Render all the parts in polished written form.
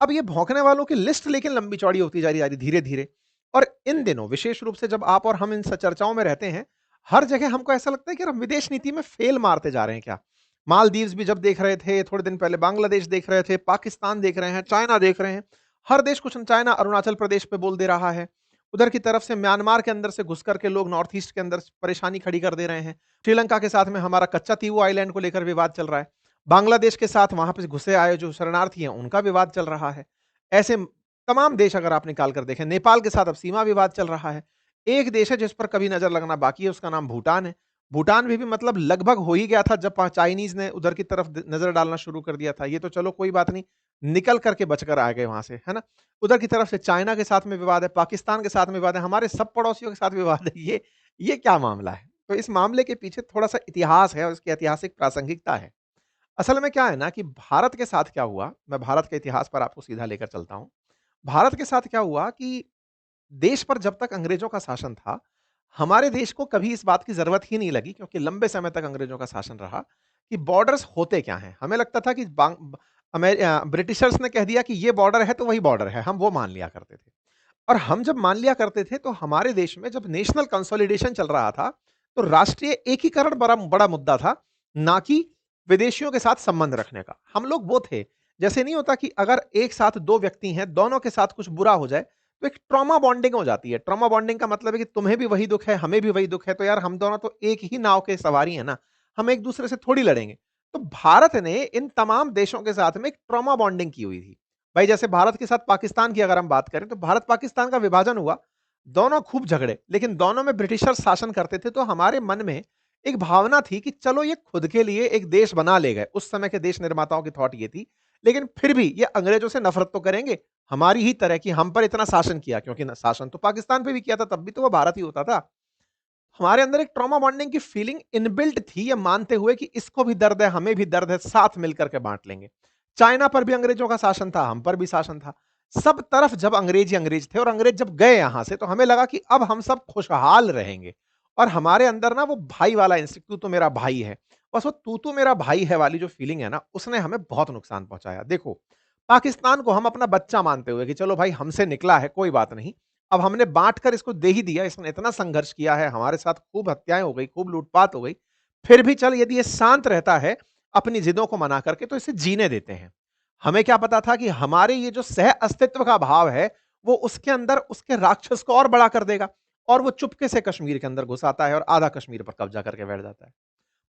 अब ये भौंकने वालों की लिस्ट लेकिन लंबी चौड़ी होती जा रही धीरे-धीरे। और इन दिनों विशेष रूप से जब आप और हम इन स चर्चाओं में रहते हैं, हर जगह हमको ऐसा लगता है कि हम विदेश नीति में फेल मारते जा रहे हैं क्या? मालदीव्स भी जब देख रहे थे, थोड़े दिन पहले बांग्लादेश देख रहे थे, पाकिस्तान देख रहे हैं, चाइना देख रहे हैं। हर देश कुछ चाइना अरुणाचल प्रदेश पे बोल दे रहा है। उधर की तरफ से म्यांमार के अंदर से घुस कर के लोग नॉर्थ ईस्ट के अंदर परेशानी खड़ी कर दे रहे हैं। श्रीलंका के साथ में हमारा कच्चा तीवू आइलैंड को लेकर विवाद चल रहा है। बांग्लादेश के साथ वहां पे घुसे आए जो शरणार्थी हैं, उनका विवाद चल रहा है। ऐसे तमाम देश अगर आप निकाल कर देखें, नेपाल के साथ अब सीमा विवाद चल रहा है। एक देश है जिस पर कभी नजर लगना बाकी है, उसका नाम भूटान है। भूटान भी मतलब लगभग हो ही गया था जब चाइनीज ने उधर की तरफ नजर डालना शुरू कर दिया था। ये तो चलो कोई बात नहीं, निकल करके बचकर आ गए वहां से, है ना। उधर की तरफ से चाइना के साथ में विवाद है, पाकिस्तान के साथ में विवाद है, हमारे सब पड़ोसियों के साथ विवाद है। ये क्या मामला है? तो इस मामले के पीछे थोड़ा सा इतिहास है और इसकी ऐतिहासिक प्रासंगिकता है। असल में क्या है ना कि भारत के साथ क्या हुआ, मैं भारत के इतिहास पर आपको सीधा लेकर चलता हूं। भारत के साथ क्या हुआ कि देश पर जब तक अंग्रेजों का शासन था, हमारे देश को कभी इस बात की जरूरत ही नहीं लगी, क्योंकि लंबे समय तक अंग्रेजों का शासन रहा, कि बॉर्डर्स होते क्या हैं। हमें लगता था कि ब्रिटिशर्स ने कह दिया कि ये बॉर्डर है तो वही बॉर्डर है, हम वो मान लिया करते थे। और हम जब मान लिया करते थे तो हमारे देश में जब नेशनल कंसोलिडेशन चल रहा था, तो राष्ट्रीय एकीकरण बड़ा बड़ा मुद्दा था, ना कि विदेशियों के साथ संबंध रखने का। हम लोग वो थे, जैसे नहीं होता कि अगर एक साथ दो व्यक्ति हैं, दोनों के साथ कुछ बुरा हो जाए तो एक ट्रॉमा बॉन्डिंग हो जाती है। ट्रॉमा बॉन्डिंग का मतलब है कि तुम्हें भी वही दुख है, हमें भी वही दुख है, तो यार हम दोनों तो एक ही नाव के सवारी है ना, हम एक दूसरे से थोड़ी लड़ेंगे। तो भारत ने इन तमाम देशों के साथ में एक ट्रॉमा बॉन्डिंग की हुई थी। भाई जैसे भारत के साथ पाकिस्तान की अगर हम बात करें, तो भारत पाकिस्तान का विभाजन हुआ, दोनों खूब झगड़े, लेकिन दोनों में ब्रिटिशर शासन करते थे, तो हमारे मन में एक भावना थी कि चलो ये खुद के लिए एक देश बना ले गए। उस समय के देश निर्माताओं की थॉट ये थी, लेकिन फिर भी ये अंग्रेजों से नफरत तो करेंगे, हमारी ही तरह की, हम पर इतना शासन किया, क्योंकि शासन तो पाकिस्तान पे भी किया था, तब भी तो वो भारत ही होता था। हमारे अंदर एक ट्रॉमा बॉन्डिंग की फीलिंग इनबिल्ट थी, ये मानते हुए कि इसको भी दर्द है, हमें भी दर्द है, साथ मिलकर के बांट लेंगे। चाइना पर भी अंग्रेजों का शासन था, हम पर भी शासन था। सब तरफ जब अंग्रेज ही अंग्रेज थे, और अंग्रेज जब गए यहां से, तो हमें लगा कि अब हम सब खुशहाल रहेंगे। और हमारे अंदर ना वो भाई वाला इंस्टिंक्ट, तू तो मेरा भाई है, बस वो तू तो मेरा भाई है वाली जो फीलिंग है ना, उसने हमें बहुत नुकसान पहुंचाया। देखो, पाकिस्तान को हम अपना बच्चा मानते हुए कि चलो भाई हमसे निकला है, कोई बात नहीं, अब हमने बांट कर इसको दे ही दिया, इसने इतना संघर्ष किया है, हमारे साथ खूब हत्याएं हो गई, खूब लूटपाट हो गई, फिर भी चल यदि ये शांत रहता है अपनी जिदों को मना करके, तो इसे जीने देते हैं। हमें क्या पता था कि हमारे ये जो सह अस्तित्व का भाव है, वो उसके अंदर उसके राक्षस को और बड़ा कर देगा, और वो चुपके से कश्मीर के अंदर घुस आता है और आधा कश्मीर पर कब्जा करके बैठ जाता है।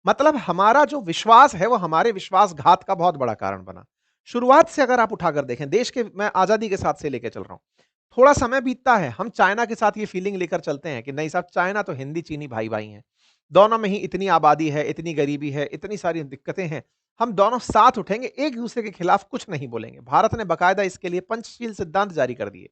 मतलब हमारा जो विश्वास है, वो हमारे विश्वासघात का बहुत बड़ा कारण बना। शुरुआत से अगर आप उठाकर देखें, देश के मैं आजादी के साथ से लेकर चल रहा हूं, थोड़ा समय बीतता है, हम चाइना के साथ ये फीलिंग लेकर चलते हैं कि नहीं साहब, चाइना तो हिंदी चीनी भाई भाई हैं, दोनों में ही इतनी आबादी है, इतनी गरीबी है, इतनी सारी दिक्कतें हैं, हम दोनों साथ उठेंगे, एक दूसरे के खिलाफ कुछ नहीं बोलेंगे। भारत ने बकायदा इसके लिए पंचशील सिद्धांत जारी कर दिए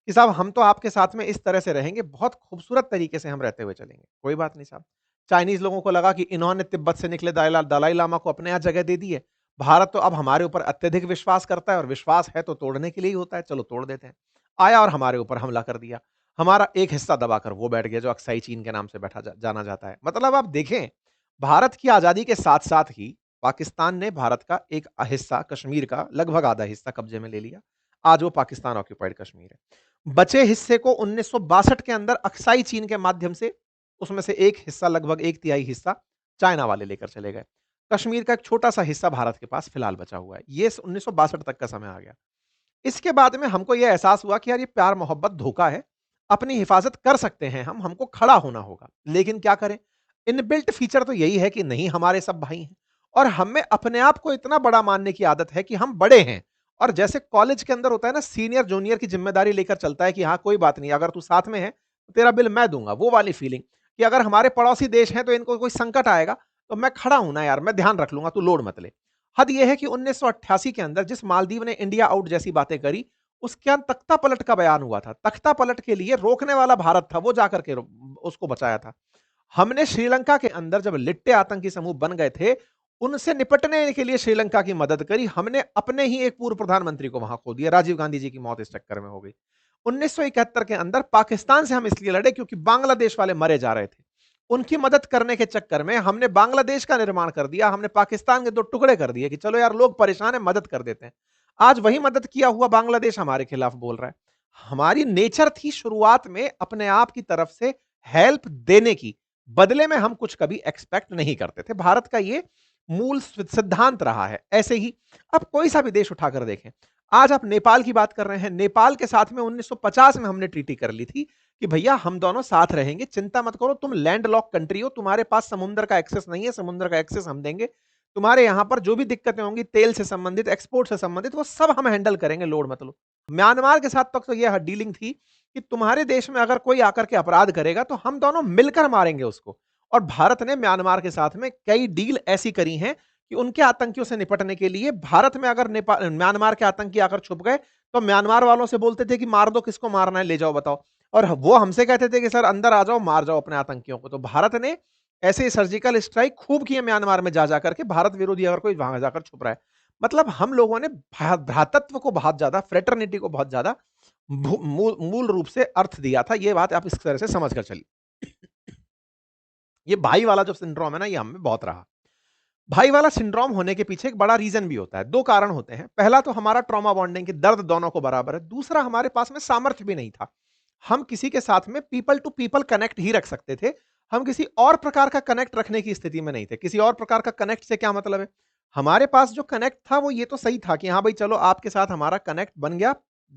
कि साहब हम तो आपके साथ में इस तरह से रहेंगे, बहुत खूबसूरत तरीके से हम रहते हुए चलेंगे, कोई बात नहीं साहब। चाइनीज लोगों को लगा कि इन्होंने तिब्बत से निकले दलाई लामा को अपने यहाँ जगह दे दी है, भारत तो अब हमारे ऊपर अत्यधिक विश्वास करता है, और विश्वास है तो तोड़ने के लिए ही होता है, चलो तोड़ देते हैं। आया और हमारे ऊपर हमला कर दिया, हमारा एक हिस्सा दबाकर वो बैठ गया, जो अक्साई चीन के नाम से जाना जाता है। मतलब आप देखें, भारत की आजादी के साथ साथ ही पाकिस्तान ने भारत का एक हिस्सा, कश्मीर का लगभग आधा हिस्सा कब्जे में ले लिया। आज वो पाकिस्तान ऑक्यूपाइड कश्मीर है। बचे हिस्से को 1962 के अंदर अक्साई चीन के माध्यम से, उसमें से एक हिस्सा, लगभग एक तिहाई हिस्सा चाइना वाले लेकर चले गए। कश्मीर का एक छोटा सा हिस्सा भारत के पास फिलहाल बचा हुआ है। ये 1962 तक का समय आ गया। इसके बाद में हमको यह एहसास हुआ कि यार ये प्यार मोहब्बत धोखा है, अपनी हिफाजत कर सकते हैं हम, हमको खड़ा होना होगा, लेकिन क्या करें। इनबिल्ट फीचर तो यही है कि नहीं, हमारे सब भाई हैं, और हमें अपने आप को इतना बड़ा मानने की आदत है कि हम बड़े हैं। और जैसे कॉलेज के अंदर होता है ना, सीनियर जूनियर की जिम्मेदारी लेकर चलता है कि हाँ कोई बात नहीं, अगर तू साथ में है तो तेरा बिल मैं दूंगा, वो वाली फीलिंग, कि अगर हमारे पड़ोसी देश हैं तो इनको कोई संकट आएगा तो मैं खड़ा हूं ना यार, मैं ध्यान रख लूंगा, तू लोड मत ले। हद यह है कि 1988 के अंदर जिस मालदीव ने इंडिया आउट जैसी बातें करी, उसके अंदर तख्ता पलट का बयान हुआ था। तख्ता पलट के लिए रोकने वाला भारत था, वो जाकर के उसको बचाया था। हमने श्रीलंका के अंदर जब लिट्टे आतंकी समूह बन गए थे, उनसे निपटने के लिए श्रीलंका की मदद करी हमने, अपने ही एक पूर्व प्रधानमंत्री को वहां खो दिया, राजीव गांधी जी की मौत इस चक्कर में हो गई। 1971 के अंदर पाकिस्तान से हम इसलिए लड़े क्योंकि बांग्लादेश वाले मरे जा रहे थे, उनकी मदद करने के चक्कर में हमने बांग्लादेश का निर्माण कर दिया, हमने पाकिस्तान के दो टुकड़े कर दिए कि चलो यार लोग परेशान है, मदद कर देते हैं। आज वही मदद किया हुआ बांग्लादेश हमारे खिलाफ बोल रहा है। हमारी नेचर थी शुरुआत में अपने आप की तरफ से हेल्प देने की, बदले में हम कुछ कभी एक्सपेक्ट नहीं करते थे। भारत का ये मूल सिद्धांत रहा है। ऐसे ही अब कोई सा भी देश उठाकर देखें, आज आप नेपाल की बात कर रहे हैं, नेपाल के साथ में 1950 में हमने ट्रीटी कर ली थी कि भैया हम दोनों साथ रहेंगे, चिंता मत करो, तुम लैंड लॉक कंट्री हो, तुम्हारे पास समुद्र का एक्सेस नहीं है, समुद्र का एक्सेस हम देंगे, तुम्हारे यहां पर जो भी दिक्कतें होंगी तेल से संबंधित, एक्सपोर्ट से संबंधित, वो सब हम हैंडल करेंगे, लोड मत लो। म्यांमार के साथ तक तो यह डीलिंग थी कि तुम्हारे देश में अगर कोई आकर के अपराध करेगा तो हम दोनों मिलकर मारेंगे उसको। और भारत ने म्यांमार के साथ में कई डील ऐसी करी हैं कि उनके आतंकियों से निपटने के लिए भारत में अगर नेपाल म्यांमार के आतंकी आकर छुप गए तो म्यांमार वालों से बोलते थे कि मार दो, किसको मारना है ले जाओ बताओ, और वो हमसे कहते थे कि सर अंदर आ जाओ, मार जाओ अपने आतंकियों को। तो भारत ने ऐसे सर्जिकल स्ट्राइक खूब किए म्यांमार में जा जाकर के, भारत विरोधी अगर कोई वहां जाकर छुप रहा है। मतलब हम लोगों ने भ्रातृत्व को बहुत ज्यादा, फ्रेटर्निटी को बहुत ज्यादा मूल रूप से अर्थ दिया था। ये बात आप इस तरह से समझ कर चलिए। ये भाई वाला जो सिंड्रोम है ना, ये हमें बहुत रहा। भाई वाला सिंड्रोम होने के पीछे एक बड़ा रीजन भी होता है, दो कारण होते हैं। पहला तो हमारा ट्रॉमा बॉन्डिंग, की दर्द दोनों को बराबर है। दूसरा, हमारे पास में सामर्थ्य भी नहीं था, हम किसी के साथ में पीपल टू पीपल कनेक्ट ही रख सकते थे, हम किसी और प्रकार का कनेक्ट रखने की स्थिति में नहीं थे। किसी और प्रकार का कनेक्ट से क्या मतलब है, हमारे पास जो कनेक्ट था वो ये तो सही था कि हाँ भाई चलो आपके साथ हमारा कनेक्ट बन गया,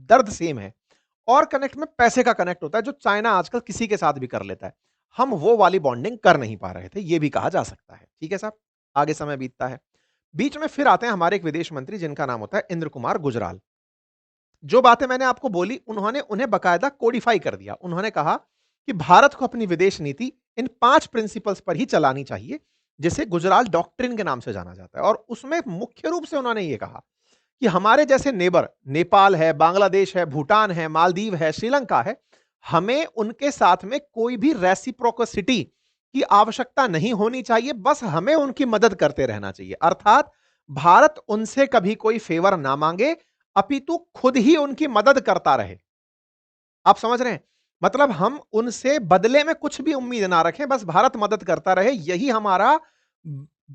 दर्द सेम है। और कनेक्ट में पैसे का कनेक्ट होता है जो चाइना आजकल किसी के साथ भी कर लेता है, हम वो वाली बॉन्डिंग कर नहीं पा रहे थे, ये भी कहा जा सकता है। ठीक है साहब, आगे समय बीतता है, बीच में फिर आते हैं हमारे एक विदेश मंत्री जिनका नाम होता है इंद्र कुमार गुजराल। जो बातें मैंने आपको बोली उन्होंने उन्हें बकायदा कोडिफाई कर दिया। उन्होंने कहा कि भारत को अपनी विदेश नीति इन 5 प्रिंसिपल्स पर ही चलानी चाहिए, जिसे गुजराल डॉक्ट्रिन के नाम से जाना जाता है। और उसमें मुख्य रूप से उन्होंने यह कहा कि हमारे जैसे नेबर नेपाल है, बांग्लादेश है, भूटान है, मालदीव है, श्रीलंका है, हमें उनके साथ में कोई भी रेसिप्रोसिटी की आवश्यकता नहीं होनी चाहिए, बस हमें उनकी मदद करते रहना चाहिए। अर्थात भारत उनसे कभी कोई फेवर ना मांगे, अपितु खुद ही उनकी मदद करता रहे। आप समझ रहे हैं, मतलब हम उनसे बदले में कुछ भी उम्मीद ना रखें, बस भारत मदद करता रहे, यही हमारा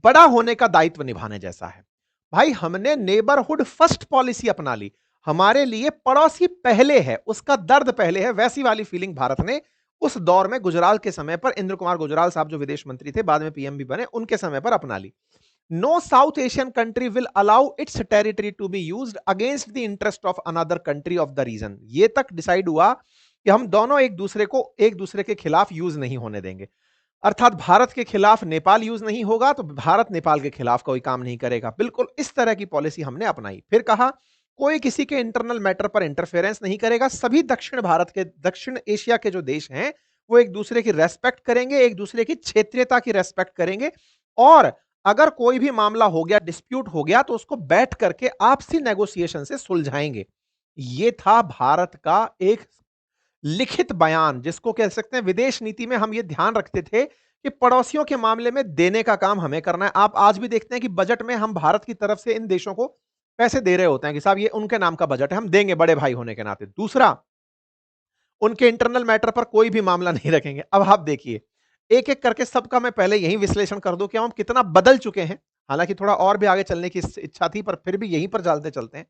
बड़ा होने का दायित्व निभाने जैसा है। भाई हमने नेबरहुड फर्स्ट पॉलिसी अपना ली, हमारे लिए पड़ोसी पहले है, उसका दर्द पहले है, वैसी वाली फीलिंग भारत ने उस दौर में गुजराल के समय पर, इंद्र कुमार गुजराल साहब जो विदेश मंत्री थे, बाद में पीएम भी बने, उनके समय पर अपना ली। No South Asian country will allow its territory to be used against the interest of another country of the region. ये तक डिसाइड हुआ कि हम दोनों एक दूसरे के खिलाफ यूज नहीं होने देंगे। अर्थात भारत के खिलाफ नेपाल यूज नहीं होगा तो भारत नेपाल के खिलाफ कोई काम नहीं करेगा। बिल्कुल इस तरह की पॉलिसी हमने अपनाई। फिर कहा कोई किसी के इंटरनल मैटर पर इंटरफेरेंस नहीं करेगा, सभी दक्षिण एशिया के जो देश हैं वो एक दूसरे की रेस्पेक्ट करेंगे, एक दूसरे की क्षेत्रीयता की रेस्पेक्ट करेंगे, और अगर कोई भी मामला हो गया, डिस्प्यूट हो गया, तो उसको बैठ करके आपसी नेगोशिएशन से सुलझाएंगे। ये था भारत का एक लिखित बयान, जिसको कह सकते हैं विदेश नीति में हम ये ध्यान रखते थे कि पड़ोसियों के मामले में देने का काम हमें करना है। आप आज भी देखते हैं कि बजट में हम भारत की तरफ से इन देशों को पैसे दे रहे होते हैं कि साहब ये उनके नाम का बजट है, हम देंगे बड़े भाई होने के नाते। दूसरा, उनके इंटरनल मैटर पर कोई भी मामला नहीं रखेंगे। अब आप देखिए, एक एक करके सबका मैं पहले यही विश्लेषण कर दूं कि हम कितना बदल चुके हैं। हालांकि थोड़ा और भी आगे चलने की इच्छा थी, पर फिर भी यहीं पर चलते चलते हैं।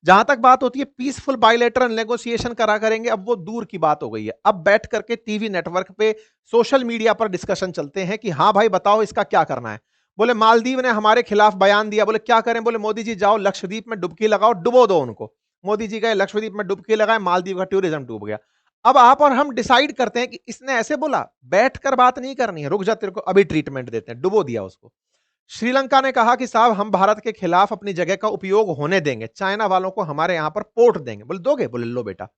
जहां तक बात होती है पीसफुल बायलैटरल नेगोशिएशन करा करेंगे, अब वो दूर की बात हो गई है। अब बैठ करके टीवी नेटवर्क पे, सोशल मीडिया पर डिस्कशन चलते हैं कि हाँ भाई बताओ इसका क्या करना है। बोले मालदीव ने हमारे खिलाफ बयान दिया, बोले क्या करें, बोले मोदी जी जाओ लक्षद्वीप में डुबकी लगाओ, डुबो दो उनको। मोदी जी गए लक्षद्वीप में डुबकी लगाए, मालदीव का टूरिज्म डूब गया। अब आप और हम डिसाइड करते हैं कि इसने ऐसे बोला, बैठकर बात नहीं करनी है, रुक जा तेरे को अभी ट्रीटमेंट देते हैं, डुबो दिया उसको। श्रीलंका ने कहा कि साहब हम भारत के खिलाफ अपनी जगह का उपयोग होने देंगे, चाइना वालों को हमारे यहां पर पोर्ट देंगे। बोले दोगे, बोले लो बेटा।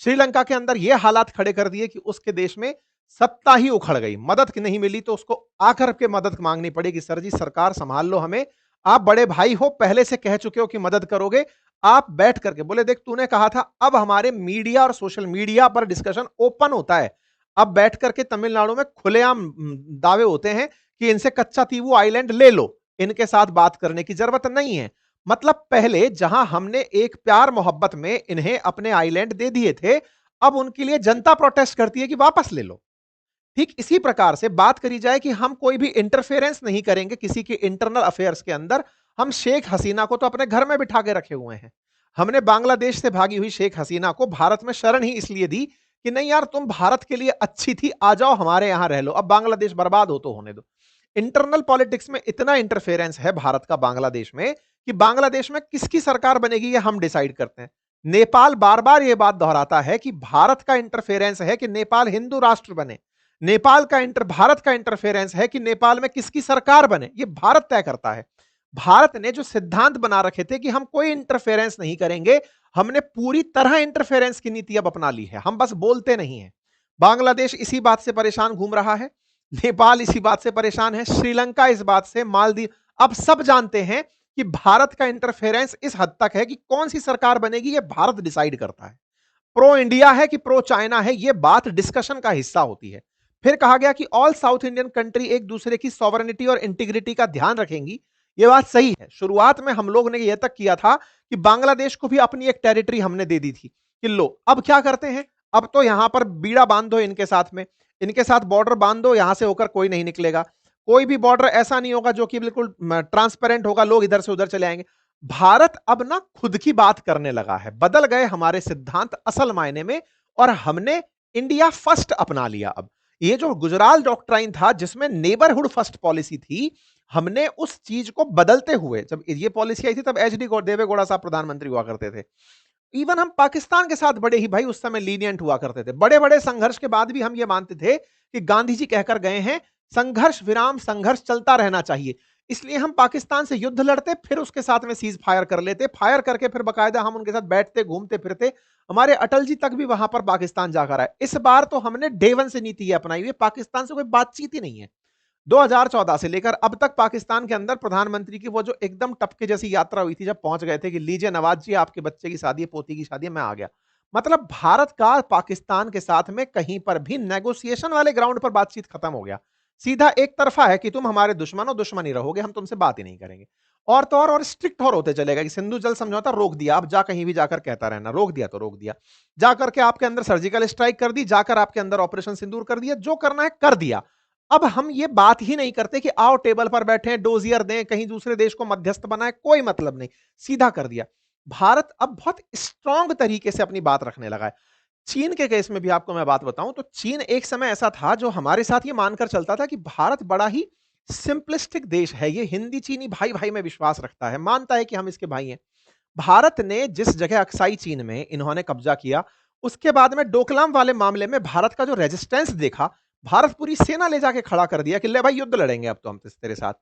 श्रीलंका के अंदर यह हालात खड़े कर दिए कि उसके देश में सत्ता ही उखड़ गई, मदद नहीं मिली तो उसको आकर के मदद मांगनी पड़ेगी। सर जी सरकार संभाल लो हमें, आप बड़े भाई हो, पहले से कह चुके हो कि मदद करोगे, आप बैठ करके। बोले देख तूने कहा था, अब हमारे मीडिया और सोशल मीडिया पर डिस्कशन ओपन होता है। अब बैठ करके तमिलनाडु में खुलेआम दावे होते हैं कि इनसे कच्चा तीवू आइलैंड ले लो, इनके साथ बात करने की जरूरत नहीं है। मतलब पहले जहां हमने एक प्यार मोहब्बत में इन्हें अपने आइलैंड दे दिए थे, अब उनके लिए जनता प्रोटेस्ट करती है कि वापस ले लो। ठीक इसी प्रकार से बात करी जाए कि हम कोई भी इंटरफेरेंस नहीं करेंगे किसी के इंटरनल अफेयर्स के अंदर। हम शेख हसीना को तो अपने घर में बिठा के रखे हुए हैं, हमने बांग्लादेश से भागी हुई शेख हसीना को भारत में शरण ही इसलिए दी कि नहीं यार तुम भारत के लिए अच्छी थी, आ जाओ हमारे यहां रह लो, अब बांग्लादेश बर्बाद हो तो होने दो। इंटरनल पॉलिटिक्स में इतना इंटरफेरेंस है भारत का बांग्लादेश में कि बांग्लादेश में किसकी सरकार बनेगी ये हम डिसाइड करते हैं। नेपाल बार बार ये बात दोहराता है कि भारत का इंटरफेरेंस है कि नेपाल हिंदू राष्ट्र बने। नेपाल का भारत का इंटरफेरेंस है कि नेपाल में किसकी सरकार बने, ये भारत तय करता है। भारत ने जो सिद्धांत बना रखे थे कि हम कोई इंटरफेरेंस नहीं करेंगे, हमने पूरी तरह इंटरफेरेंस की नीति अब अपना ली है, हम बस बोलते नहीं है। बांग्लादेश इसी बात से परेशान घूम रहा है, नेपाल इसी बात से परेशान है, श्रीलंका इस बात से, मालदीव, अब सब जानते हैं कि भारत का इंटरफेरेंस इस हद तक है कि कौन सी सरकार बनेगी ये भारत डिसाइड करता है। प्रो इंडिया है कि प्रो चाइना है, ये बात डिस्कशन का हिस्सा होती है। फिर कहा गया कि ऑल साउथ इंडियन कंट्री एक दूसरे की सॉवरेनिटी और इंटीग्रिटी का ध्यान रखेंगी। ये बात सही है। शुरुआत में हम लोग ने यह तक किया था कि बांग्लादेश को भी अपनी एक टेरिटरी हमने दे दी थी कि लो अब क्या करते हैं, अब तो यहां पर बीड़ा बांध दो इनके साथ में, इनके साथ बॉर्डर बांध दो, यहां से होकर कोई नहीं निकलेगा, कोई भी बॉर्डर ऐसा नहीं होगा जो कि बिल्कुल ट्रांसपेरेंट होगा, लोग इधर से उधर चले आएंगे। भारत अब ना खुद की बात करने लगा है, बदल गए हमारे सिद्धांत असल मायने में, और हमने इंडिया फर्स्ट अपना लिया। अब ये जो गुजराल डॉक्ट्राइन था जिसमें नेबरहुड फर्स्ट पॉलिसी थी, हमने उस चीज को बदलते हुए, जब ये पॉलिसी आई थी तब एच डी देवेगौड़ा साहब प्रधानमंत्री हुआ करते थे। इवन हम पाकिस्तान के साथ बड़े ही भाई उस समय लीनियंट हुआ करते थे, बड़े बड़े संघर्ष के बाद भी हम ये मानते थे कि गांधी जी कहकर गए हैं संघर्ष विराम, संघर्ष चलता रहना चाहिए। इसलिए हम पाकिस्तान से युद्ध लड़ते, फिर उसके साथ में सीज फायर कर लेते, फायर करके फिर बकायदा हम उनके साथ बैठते, घूमते फिरते। हमारे अटल जी तक भी वहां पर पाकिस्तान जाकर आए। इस बार तो हमने डे वन से नीति अपनाई हुई, पाकिस्तान से कोई बातचीत ही नहीं है। 2014 से लेकर अब तक पाकिस्तान के अंदर प्रधानमंत्री की वो जो एकदम टपके जैसी यात्रा हुई थी, जब पहुंच गए थे कि लीजिए नवाज जी आपके बच्चे की शादी है, पोती की शादी है, मैं आ गया। मतलब भारत का पाकिस्तान के साथ में कहीं पर भी नेगोशिएशन वाले ग्राउंड पर बातचीत खत्म हो गया। सीधा एक तरफा है कि तुम हमारे दुश्मन हो, दुश्मनी रहोगे, हम तुमसे बात ही नहीं करेंगे। और तो और स्ट्रिक्ट और होते चलेगा कि सिंधु जल समझौता रोक दिया, अब जा कहीं भी जाकर कहता रहना, रोक दिया तो रोक दिया, जाकर के आपके अंदर सर्जिकल स्ट्राइक कर दी, जाकर आपके अंदर ऑपरेशन सिंदूर कर दिया, जो करना है कर दिया। अब हम ये बात ही नहीं करते कि आओ टेबल पर बैठे, डोजियर दें, कहीं दूसरे देश को मध्यस्थ बनाए, कोई मतलब नहीं, सीधा कर दिया। भारत अब बहुत स्ट्रांग तरीके से अपनी बात रखने लगा है। चीन के केस में भी आपको मैं बात बताऊं तो चीन एक समय ऐसा था जो हमारे साथ ये मानकर चलता था कि भारत बड़ा ही सिंपलिस्टिक देश है, ये हिंदी चीनी भाई भाई में विश्वास रखता है, मानता है कि हम इसके भाई हैं। भारत ने जिस जगह अक्साई चीन में इन्होंने कब्जा किया, उसके बाद में डोकलाम वाले मामले में भारत का जो रेजिस्टेंस देखा, भारत पूरी सेना ले जाके खड़ा कर दिया कि ले भाई युद्ध लड़ेंगे अब तो हम तेरे साथ।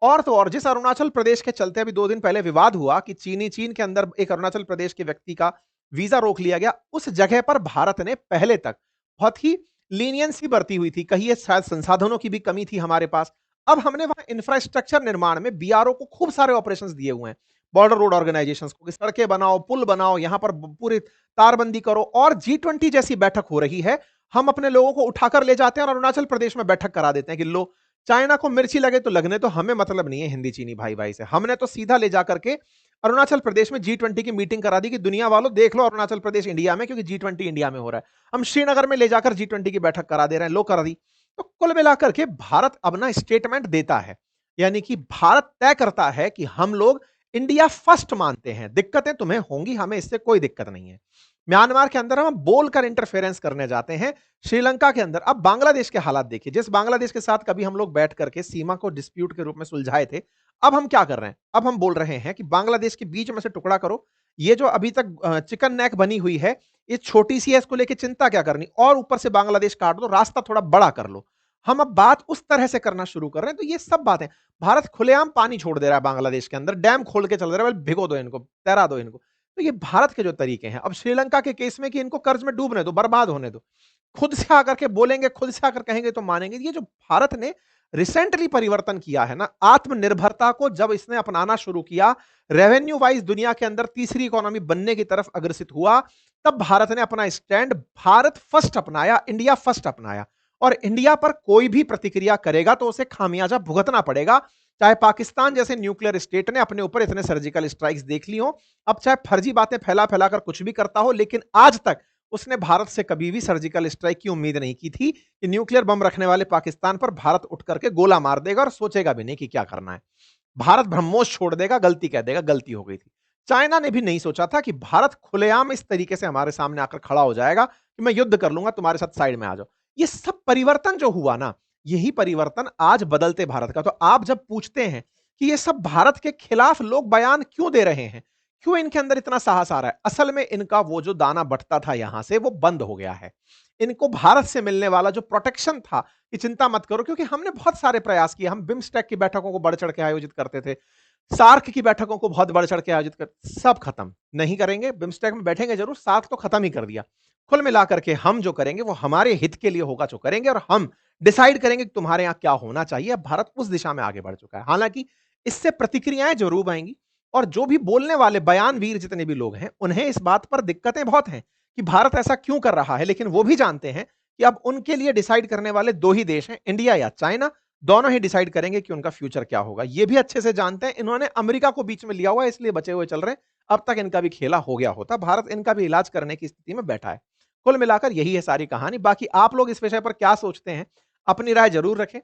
और तो और जिस अरुणाचल प्रदेश के चलते अभी 2 दिन पहले विवाद हुआ कि चीन के अंदर एक अरुणाचल प्रदेश के व्यक्ति का वीजा रोक लिया गया, उस जगह पर भारत ने पहले तक बहुत ही लीनियंसी बरती हुई थी, कहिए शायद संसाधनों की भी कमी थी हमारे पास। अब हमने वहां इंफ्रास्ट्रक्चर निर्माण में बीआरओ को खूब सारे ऑपरेशंस दिए हुए हैं, बॉर्डर रोड ऑर्गेनाइजेशंस को, कि सड़कें बनाओ, पुल बनाओ, यहां पर पूरी तारबंदी करो। और G20 जैसी बैठक हो रही है, हम अपने लोगों को उठाकर ले जाते हैं और अरुणाचल प्रदेश में बैठक करा देते हैं कि लो, चाइना को मिर्ची लगे तो लगने, तो हमें मतलब नहीं है हिंदी चीनी भाई भाई से। हमने तो सीधा ले जाकर के अरुणाचल प्रदेश में G20 की मीटिंग करा दी कि दुनिया वालों देख लो अरुणाचल प्रदेश इंडिया में, क्योंकि G20 इंडिया में हो रहा है। हम श्रीनगर में ले जाकर G20 की बैठक करा दे रहे हैं, लो करा दी। तो कुल मिलाकर के भारत अब ना स्टेटमेंट देता है, यानी कि भारत तय करता है कि हम लोग इंडिया फर्स्ट मानते हैं, दिक्कतें तुम्हें होंगी, हमें इससे कोई दिक्कत नहीं है। म्यांमार के अंदर हम बोलकर इंटरफेरेंस करने जाते हैं, श्रीलंका के अंदर। अब बांग्लादेश के हालात देखिए, जिस बांग्लादेश के साथ कभी हम लोग बैठ करके सीमा को डिस्प्यूट के रूप में सुलझाए थे, अब हम क्या कर रहे हैं, अब हम बोल रहे हैं कि बांग्लादेश के बीच में से टुकड़ा करो। ये जो अभी तक चिकन नेक बनी हुई है, ये छोटी सी है, इसको लेके चिंता क्या करनी, और ऊपर से बांग्लादेश काट दो, रास्ता थोड़ा बड़ा कर लो। हम अब बात उस तरह से करना शुरू कर रहे हैं। तो ये सब बातें, भारत खुलेआम पानी छोड़ दे रहा है बांग्लादेश के अंदर, डैम खोल के चल रहा है, भिगो दो इनको, तैरा दो इनको। तो ये भारत के जो तरीके हैं। अब श्रीलंका के केस में कि इनको कर्ज में डूबने दो, बर्बाद होने दो, खुद से आकर के बोलेंगे, खुद से आकर कहेंगे तो मानेंगे। ये जो भारत ने रिसेंटली परिवर्तन किया है ना, आत्मनिर्भरता को जब इसने अपनाना शुरू किया, रेवेन्यू वाइज दुनिया के अंदर तीसरी इकोनॉमी बनने की तरफ अग्रसित हुआ, तब भारत ने अपना स्टैंड भारत फर्स्ट अपनाया, इंडिया फर्स्ट अपनाया। और इंडिया पर कोई भी प्रतिक्रिया करेगा तो उसे खामियाजा भुगतना पड़ेगा, चाहे पाकिस्तान जैसे न्यूक्लियर स्टेट ने अपने ऊपर इतने सर्जिकल स्ट्राइक्स देख ली हो, अब चाहे फर्जी बातें फैला फैला कर कुछ भी करता हो, लेकिन आज तक उसने भारत से कभी भी सर्जिकल स्ट्राइक की उम्मीद नहीं की थी कि न्यूक्लियर बम रखने वाले पाकिस्तान पर भारत उठ करके गोला मार देगा और सोचेगा भी नहीं कि क्या करना है। भारत ब्रह्मोस छोड़ देगा, गलती कह देगा, गलती हो गई थी। चाइना ने भी नहीं सोचा था कि भारत खुलेआम इस तरीके से हमारे सामने आकर खड़ा हो जाएगा कि मैं युद्ध कर लूंगा, तुम्हारे साथ साइड में आ जाओ। ये सब परिवर्तन जो हुआ ना, यही परिवर्तन आज बदलते भारत का। तो आप जब पूछते हैं कि ये सब भारत के खिलाफ लोग बयान क्यों दे रहे हैं, क्यों इनके अंदर इतना साहस आ रहा है, असल में इनका वो जो दाना बंटता था यहां से वो बंद हो गया है। इनको भारत से मिलने वाला जो प्रोटेक्शन था कि चिंता मत करो, क्योंकि हमने बहुत सारे प्रयास किए, हम बिम्स्टेक की बैठकों को बढ़ चढ़ के आयोजित करते थे, सार्क की बैठकों को बहुत बढ़ चढ़ के आयोजित कर, सब खत्म नहीं करेंगे। बिम्स्टेक में बैठेंगे जरूर, सार्क तो खत्म ही कर दिया। कुल मिलाकर के हम जो करेंगे वो हमारे हित के लिए होगा जो करेंगे, और हम डिसाइड करेंगे कि तुम्हारे यहां क्या होना चाहिए। अब भारत उस दिशा में आगे बढ़ चुका है। हालांकि इससे प्रतिक्रियाएं जरूर आएंगी, और जो भी बोलने वाले बयानवीर जितने भी लोग हैं उन्हें इस बात पर दिक्कतें बहुत हैं कि भारत ऐसा क्यों कर रहा है, लेकिन वो भी जानते हैं कि अब उनके लिए डिसाइड करने वाले दो ही देश हैं, इंडिया या चाइना। दोनों ही डिसाइड करेंगे कि उनका फ्यूचर क्या होगा। ये भी अच्छे से जानते हैं, इन्होंने अमेरिका को बीच में लिया हुआ है, इसलिए बचे हुए चल रहे हैं। अब तक इनका भी खेला हो गया होता, भारत इनका भी इलाज करने की स्थिति में बैठा है। कुल मिलाकर यही है सारी कहानी। बाकी आप लोग इस विषय पर क्या सोचते हैं, अपनी राय जरूर रखें।